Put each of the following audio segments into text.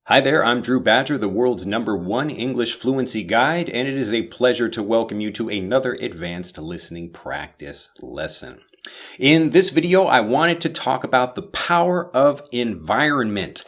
Hi there, I'm Drew Badger, the world's #1 English fluency guide, and it is a pleasure to welcome you to another advanced listening practice lesson. In this video, I wanted to talk about the power of environment.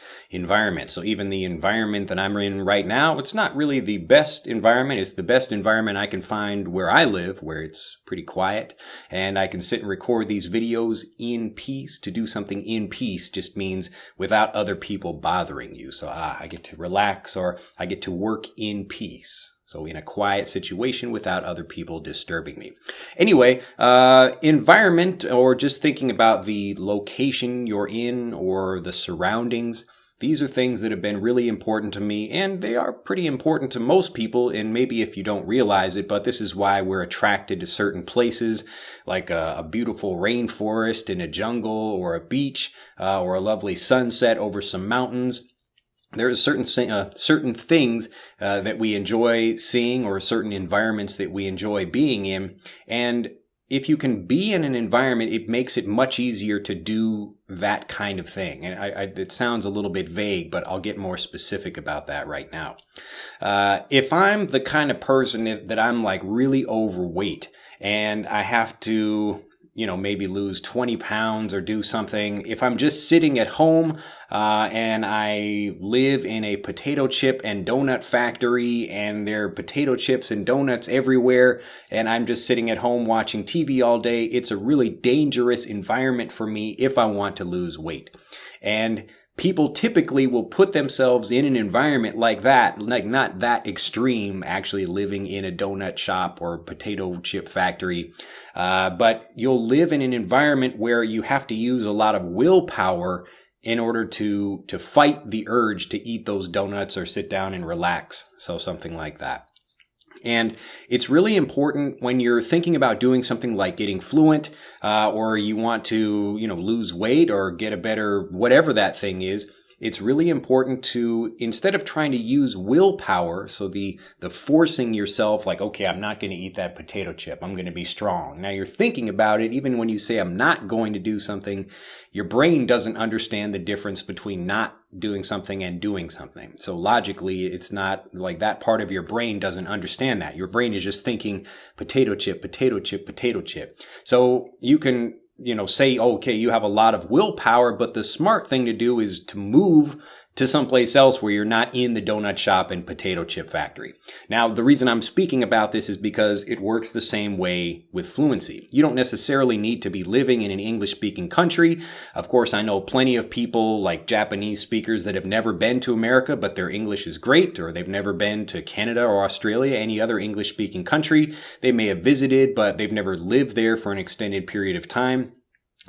So even the environment that I'm in right now, it's not really the best environment. It's the best environment I can find where I live, where it's pretty quiet, and I can sit and record these videos in peace. To do something in peace just means without other people bothering you. So I get to relax, or I get to work in peace. So in a quiet situation without other people disturbing me. Anyway, environment, or just thinking about the location you're in or the surroundings, these are things that have been really important to me, and they are pretty important to most people, and maybe if you don't realize it, but this is why we're attracted to certain places, like a beautiful rainforest in a jungle, or a beach, or a lovely sunset over some mountains. There are certain things that we enjoy seeing, or certain environments that we enjoy being in. And if you can be in an environment, it makes it much easier to do that kind of thing. And it sounds a little bit vague, but I'll get more specific about that right now. If I'm the kind of person that I'm like really overweight and I have to maybe lose 20 pounds or do something. If I'm just sitting at home and I live in a potato chip and donut factory and there are potato chips and donuts everywhere, and I'm just sitting at home watching TV all day, it's a really dangerous environment for me if I want to lose weight. And people typically will put themselves in an environment like that, like not that extreme, actually living in a donut shop or potato chip factory, but you'll live in an environment where you have to use a lot of willpower in order to fight the urge to eat those donuts or sit down and relax. So something like that. And it's really important when you're thinking about doing something like getting fluent, or you want to, lose weight or get a better, whatever that thing is. It's really important to, instead of trying to use willpower, so the forcing yourself like, okay, I'm not going to eat that potato chip, I'm going to be strong. Now you're thinking about it, even when you say I'm not going to do something, your brain doesn't understand the difference between not doing something and doing something. So logically, it's not like that part of your brain doesn't understand that. Your brain is just thinking potato chip, potato chip, potato chip. So you can say, okay, you have a lot of willpower, but the smart thing to do is to move to someplace else where you're not in the donut shop and potato chip factory. Now, the reason I'm speaking about this is because it works the same way with fluency. You don't necessarily need to be living in an English-speaking country. Of course, I know plenty of people like Japanese speakers that have never been to America, but their English is great, or they've never been to Canada or Australia, any other English-speaking country. They may have visited, but they've never lived there for an extended period of time.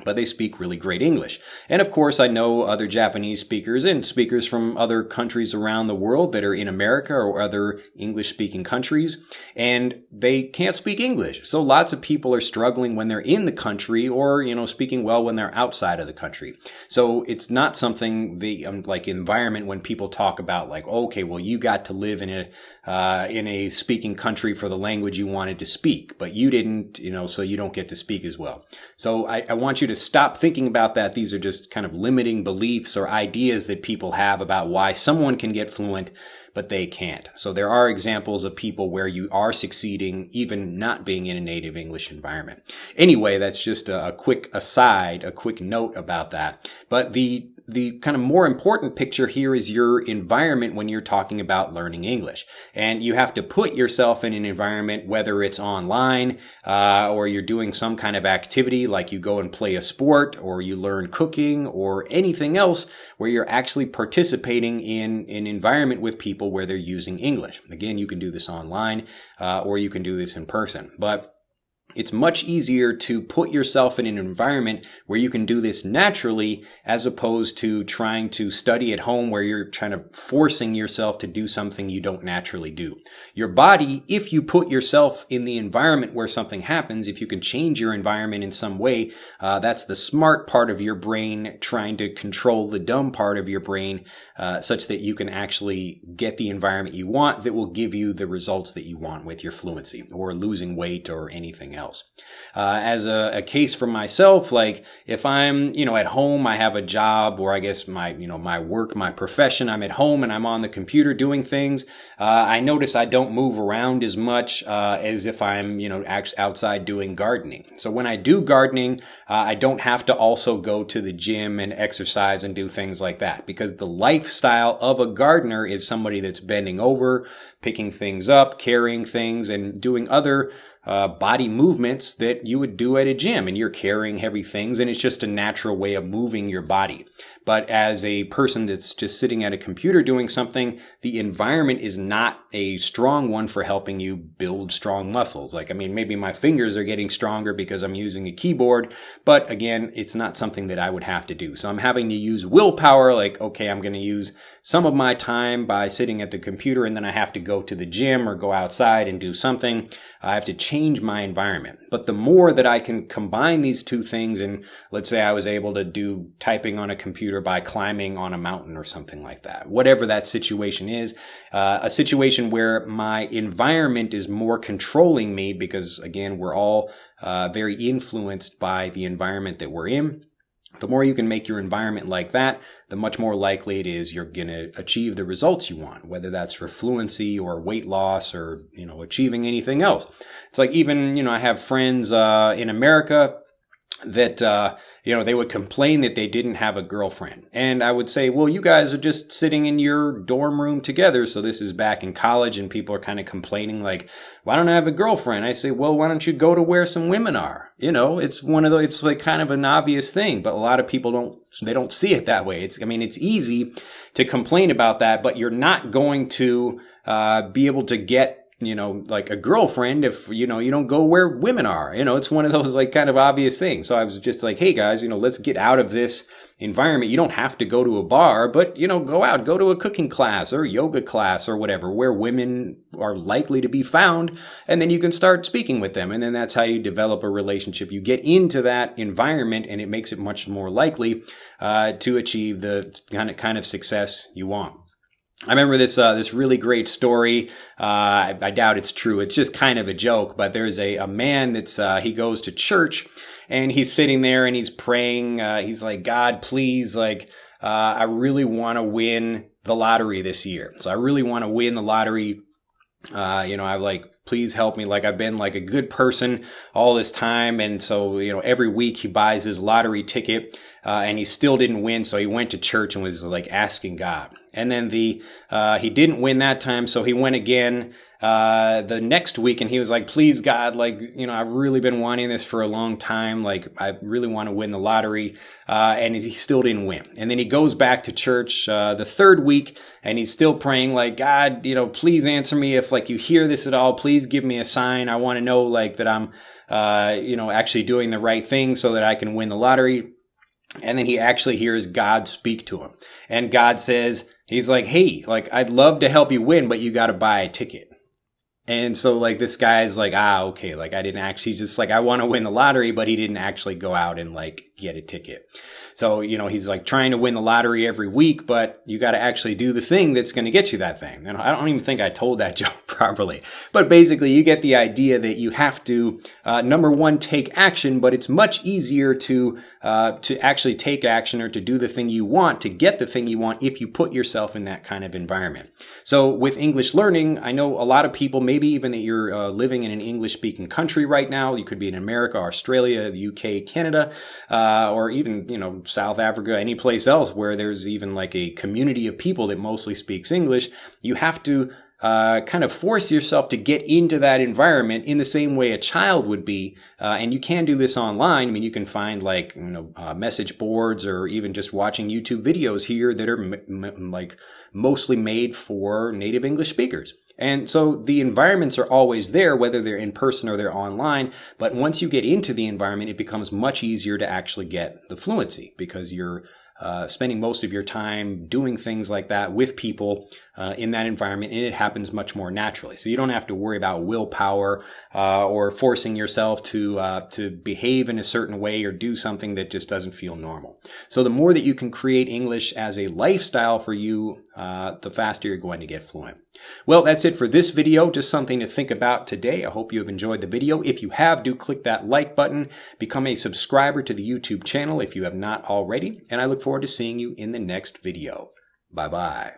But they speak really great English. And of course, I know other Japanese speakers and speakers from other countries around the world that are in America or other English-speaking countries, and they can't speak English. So lots of people are struggling when they're in the country, or, speaking well when they're outside of the country. So it's not something like environment when people talk about like, okay, well, you got to live in a speaking country for the language you wanted to speak, but you didn't, so you don't get to speak as well. So I want you to stop thinking about that. These are just kind of limiting beliefs or ideas that people have about why someone can get fluent, but they can't. So there are examples of people where you are succeeding even not being in a native English environment. Anyway, that's just a quick aside, a quick note about that. But the kind of more important picture here is your environment when you're talking about learning English. And you have to put yourself in an environment, whether it's online, or you're doing some kind of activity like you go and play a sport, or you learn cooking, or anything else where you're actually participating in an environment with people where they're using English. Again, you can do this online, or you can do this in person. But it's much easier to put yourself in an environment where you can do this naturally, as opposed to trying to study at home where you're trying to forcing yourself to do something you don't naturally do. Your body, if you put yourself in the environment where something happens, if you can change your environment in some way, that's the smart part of your brain trying to control the dumb part of your brain, such that you can actually get the environment you want that will give you the results that you want with your fluency or losing weight or anything else. else. As a case for myself, like if I'm, at home, I have a job, or I guess my work, my profession, I'm at home and I'm on the computer doing things. I notice I don't move around as much as if I'm, outside doing gardening. So when I do gardening, I don't have to also go to the gym and exercise and do things like that, because the lifestyle of a gardener is somebody that's bending over, picking things up, carrying things, and doing other body movements that you would do at a gym, and you're carrying heavy things, and it's just a natural way of moving your body. But as a person that's just sitting at a computer doing something, the environment is not a strong one for helping you build strong muscles. Like, maybe my fingers are getting stronger because I'm using a keyboard, but again, it's not something that I would have to do. So I'm having to use willpower, like, okay, I'm going to use some of my time by sitting at the computer, and then I have to go to the gym or go outside and do something. I have to change my environment. But the more that I can combine these two things, and let's say I was able to do typing on a computer by climbing on a mountain or something like that, whatever that situation is, a situation where my environment is more controlling me, because again, we're all very influenced by the environment that we're in. The more you can make your environment like that, the much more likely it is you're going to achieve the results you want, whether that's for fluency or weight loss or, achieving anything else. It's like even, I have friends in America that, they would complain that they didn't have a girlfriend. And I would say, well, you guys are just sitting in your dorm room together. So this is back in college, and people are kind of complaining like, why don't I have a girlfriend? I say, well, why don't you go to where some women are? It's one of those, it's like kind of an obvious thing, but a lot of people don't see it that way. It's easy to complain about that, but you're not going to, be able to get like a girlfriend if, you don't go where women are. It's one of those like kind of obvious things. So I was just like, hey guys, let's get out of this environment. You don't have to go to a bar, but, go out, go to a cooking class or yoga class or whatever, where women are likely to be found. And then you can start speaking with them. And then that's how you develop a relationship. You get into that environment, and it makes it much more likely to achieve the kind of success you want. I remember this really great story. I doubt it's true. It's just kind of a joke, but there's a man that's, he goes to church, and he's sitting there and he's praying. He's like, God, please, like, I really want to win the lottery this year. So I really want to win the lottery. I like, please help me. Like, I've been like a good person all this time. And so, every week he buys his lottery ticket, and he still didn't win. So he went to church and was like asking God. And then he didn't win that time. So he went again, the next week, and he was like, please God, like, I've really been wanting this for a long time. Like, I really want to win the lottery. And he still didn't win. And then he goes back to church, the third week, and he's still praying like, God, please answer me. If like you hear this at all, please give me a sign. I want to know like that I'm, actually doing the right thing so that I can win the lottery. And then he actually hears God speak to him. And God says, he's like, hey, like, I'd love to help you win, but you got to buy a ticket. And so like this guy's like, okay, like I didn't actually, he's just like, I want to win the lottery, but he didn't actually go out and like get a ticket. So, he's like trying to win the lottery every week, but you got to actually do the thing that's going to get you that thing. And I don't even think I told that joke properly, but basically you get the idea that you have to, number one, take action, but it's much easier to actually take action or to do the thing you want, to get the thing you want, if you put yourself in that kind of environment. So with English learning, I know a lot of people, maybe even that you're living in an English-speaking country right now. You could be in America, Australia, the UK, Canada, or even, South Africa, any place else where there's even like a community of people that mostly speaks English. You have to kind of force yourself to get into that environment in the same way a child would be. And you can do this online. I mean, you can find like, message boards, or even just watching YouTube videos here that are like mostly made for native English speakers. And so the environments are always there, whether they're in person or they're online. But once you get into the environment, it becomes much easier to actually get the fluency, because you're spending most of your time doing things like that with people in that environment, and it happens much more naturally. So you don't have to worry about willpower or forcing yourself to behave in a certain way or do something that just doesn't feel normal. So the more that you can create English as a lifestyle for you, the faster you're going to get fluent. Well, that's it for this video. Just something to think about today. I hope you have enjoyed the video. If you have, do click that like button. Become a subscriber to the YouTube channel if you have not already. And I look forward to seeing you in the next video. Bye-bye.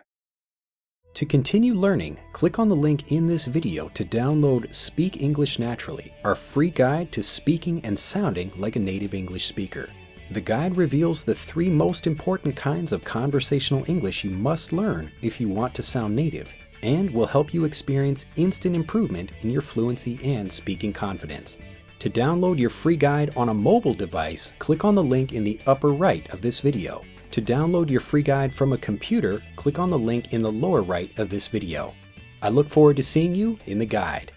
To continue learning, click on the link in this video to download Speak English Naturally, our free guide to speaking and sounding like a native English speaker. The guide reveals the 3 most important kinds of conversational English you must learn if you want to sound native, and will help you experience instant improvement in your fluency and speaking confidence. To download your free guide on a mobile device, click on the link in the upper right of this video. To download your free guide from a computer, click on the link in the lower right of this video. I look forward to seeing you in the guide.